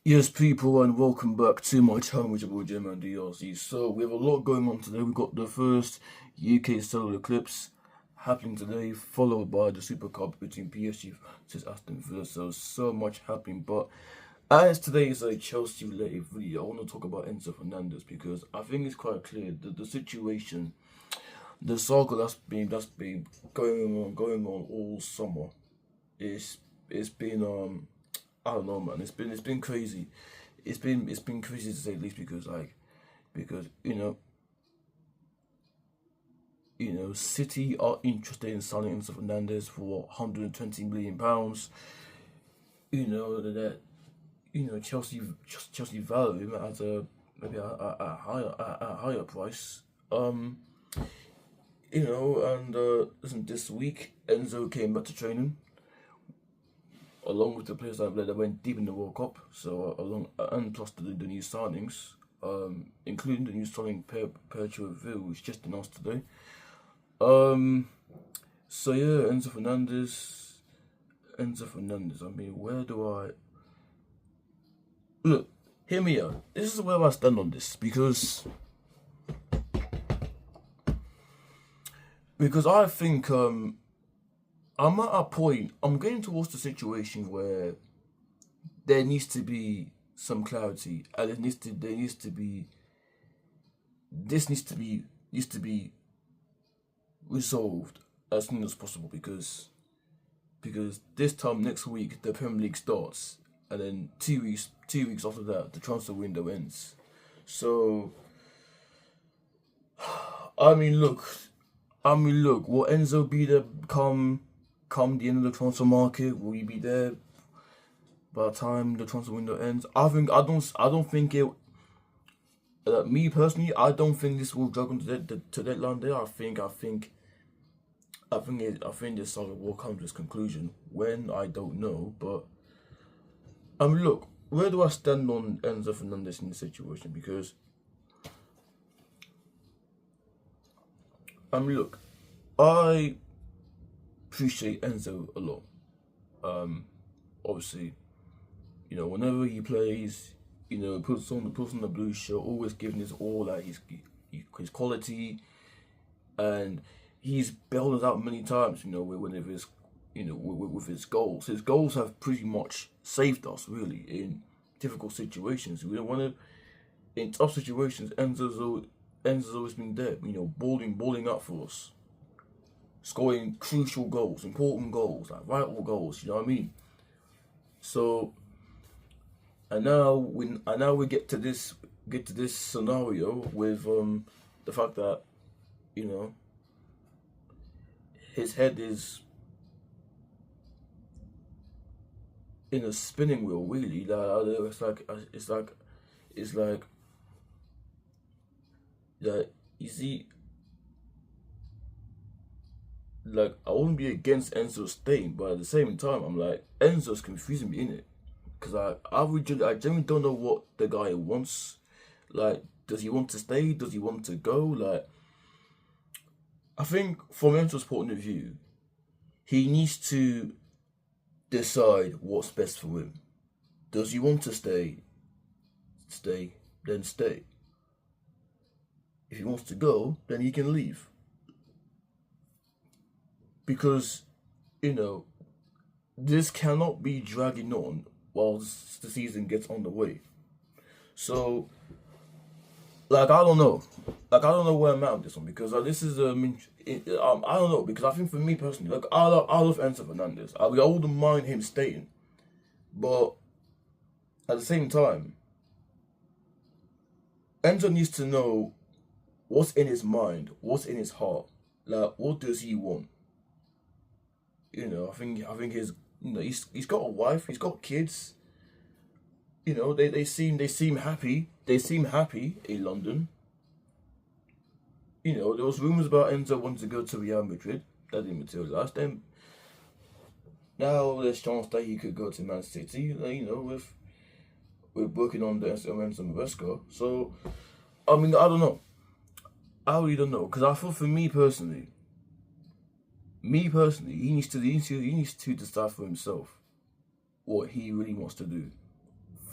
Yes, people, and welcome back to my channel, which is about Jim and DRC. So, we have a lot going on today. We've got the first UK solo eclipse happening today, followed by the Super Cup between PSG versus Aston Villa. So much happening. But as today is a Chelsea related video, I want to talk about Enzo Fernandez because I think it's quite clear that the situation, the saga that's been going on all summer, it's been I don't know, man. It's been crazy. It's been crazy to say the least because because City are interested in signing Enzo Fernandez for 120 million pounds. Chelsea value him at a maybe a higher price. And listen, this week Enzo came back to training along with the players that went deep in the World Cup. So and plus the new signings, including the new signing Pedro, which just announced today. Um, so yeah, Enzo Fernandez. I mean, where do I look? Hear me out. This is where I stand on this because I think I'm at a point. I'm getting towards the situation where there needs to be some clarity, and there needs to be this needs to be resolved as soon as possible because this time next week the Premier League starts, and then two weeks after that the transfer window ends. So I mean, look, will Enzo be there come the end of the transfer market? Will he be there by the time the transfer window ends? I don't think it. Me personally, I don't think this will drag on to deadline day. I think this saga will come to its conclusion. When, I don't know, but look, where do I stand on Enzo Fernandez in this situation? Because look, I appreciate Enzo a lot. Obviously, whenever he plays, puts on the blue shirt, always giving his all at his quality, and he's bailed us out many times. Whenever his with his goals. His goals have pretty much saved us really in difficult situations. We don't want to in tough situations. Enzo's always been there. Balling up for us, scoring crucial goals, important goals, like vital goals. You know what I mean? So, and now we get to this scenario with the fact that you know his head is in a spinning wheel. Really, it's like that. You see, like I wouldn't be against Enzo staying, but at the same time, I'm like Enzo's confusing me in it because I genuinely don't know what the guy wants. Like, does he want to stay? Does he want to go? Like, I think from Enzo's point of view, he needs to decide what's best for him. Does he want to stay? Stay, then stay. If he wants to go, then he can leave. Because, you know, this cannot be dragging on while the season gets underway. So, I don't know. I don't know where I'm at with this one because this is I don't know because I think for me personally, I love Enzo Fernandez. I wouldn't mind him staying, but at the same time, Enzo needs to know what's in his mind, what's in his heart. Like, what does he want? I think he's got a wife, he's got kids. They seem happy. They seem happy in London. There was rumors about Enzo wanting to go to Real Madrid. That didn't materialize. Then now there's chance that he could go to Man City. With we're working on the Enzo Maresca. So I don't know. I really don't know because I thought for me personally, he needs to decide for himself what he really wants to do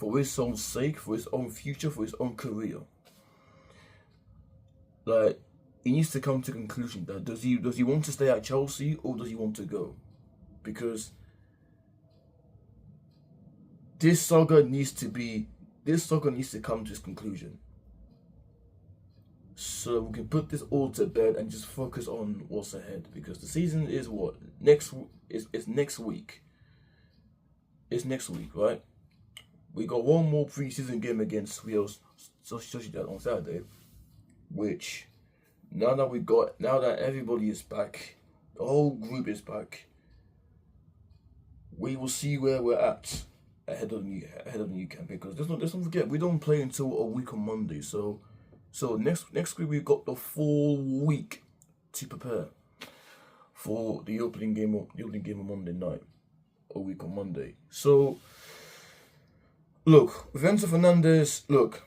for his own sake, for his own future, for his own career. Like, he needs to come to a conclusion that does he want to stay at Chelsea or does he want to go? Because this saga needs to come to its conclusion. So we can put this all to bed and just focus on what's ahead, because the season is what? It's next week. It's next week, right? We got one more preseason game against Real Sociedad on Saturday, which now that everybody is back, the whole group is back, we will see where we're at ahead of the new camp, because let's not forget, we don't play until a week on Monday. So next week we've got the full week to prepare for the opening game on Monday night, a week on Monday. So look, with Enzo Fernandez, look,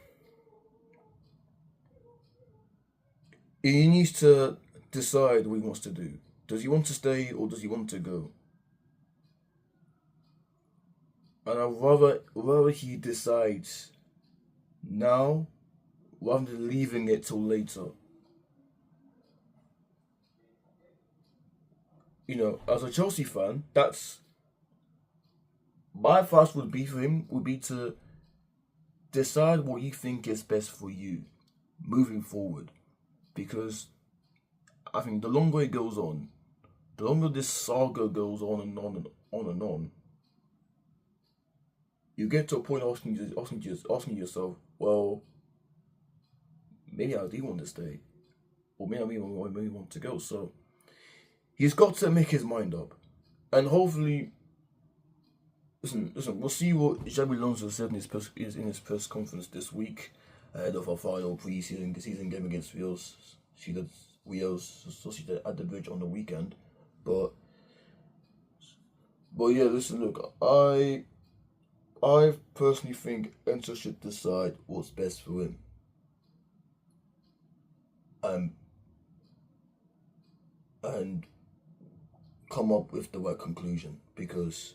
he needs to decide what he wants to do. Does he want to stay or does he want to go? And I'd rather he decides now rather than leaving it till later. You know, as a Chelsea fan, that's my advice would be to decide what you think is best for you moving forward. Because I think the longer it goes on, the longer this saga goes on and on and on and on, you get to a point asking yourself, well, maybe I do want to stay, or maybe I want to go. So he's got to make his mind up, and hopefully, listen. We'll see what Xabi Alonso said in his press conference this week ahead of our final season game against Real Sociedad at the Bridge on the weekend. But yeah, listen. Look, I personally think Enzo should decide what's best for him. And come up with the right conclusion, because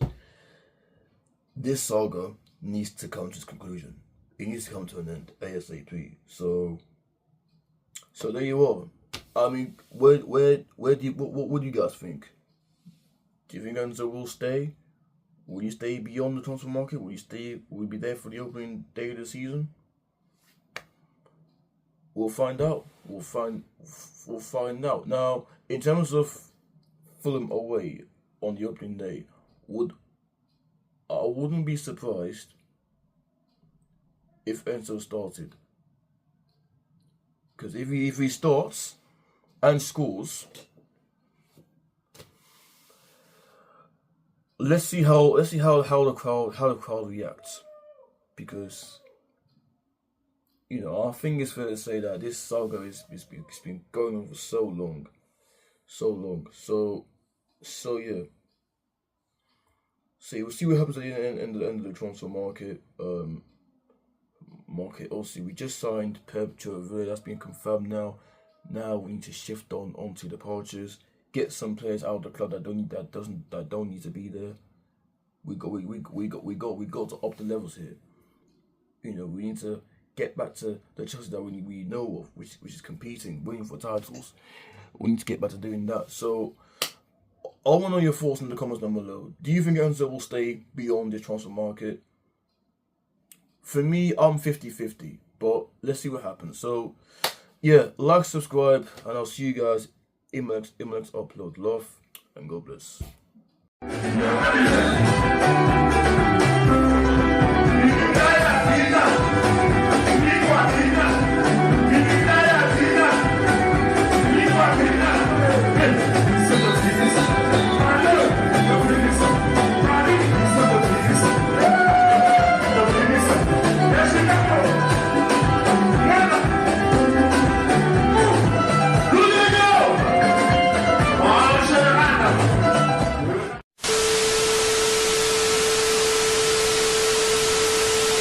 this saga needs to come to its conclusion. It needs to come to an end ASAP. So there you are. I mean, what do you guys think? Do you think Enzo will stay? Will he stay beyond the transfer market? Will he be there for the opening day of the season? We'll find out. We'll find out. Now, in terms of Fulham away on the opening day, I wouldn't be surprised if Enzo started. Because if he starts and scores, let's see how the crowd reacts. Because, you know, I think it's fair to say that this saga it's been going on for so long. So yeah. So we'll see what happens at the end of the transfer market. Also, we just signed Pep Chauvet. That's been confirmed now. Now we need to shift onto departures. Get some players out of the club that don't need to be there. We got to up the levels here. You know, we need to get back to the Chelsea that we know of, which is competing, winning for titles. We need to get back to doing that. So I want to know your thoughts in the comments down below. Do you think Enzo will stay beyond the transfer market? For me, I'm 50-50, but let's see what happens. So yeah, like, subscribe, and I'll see you guys in my next upload. Love and God bless.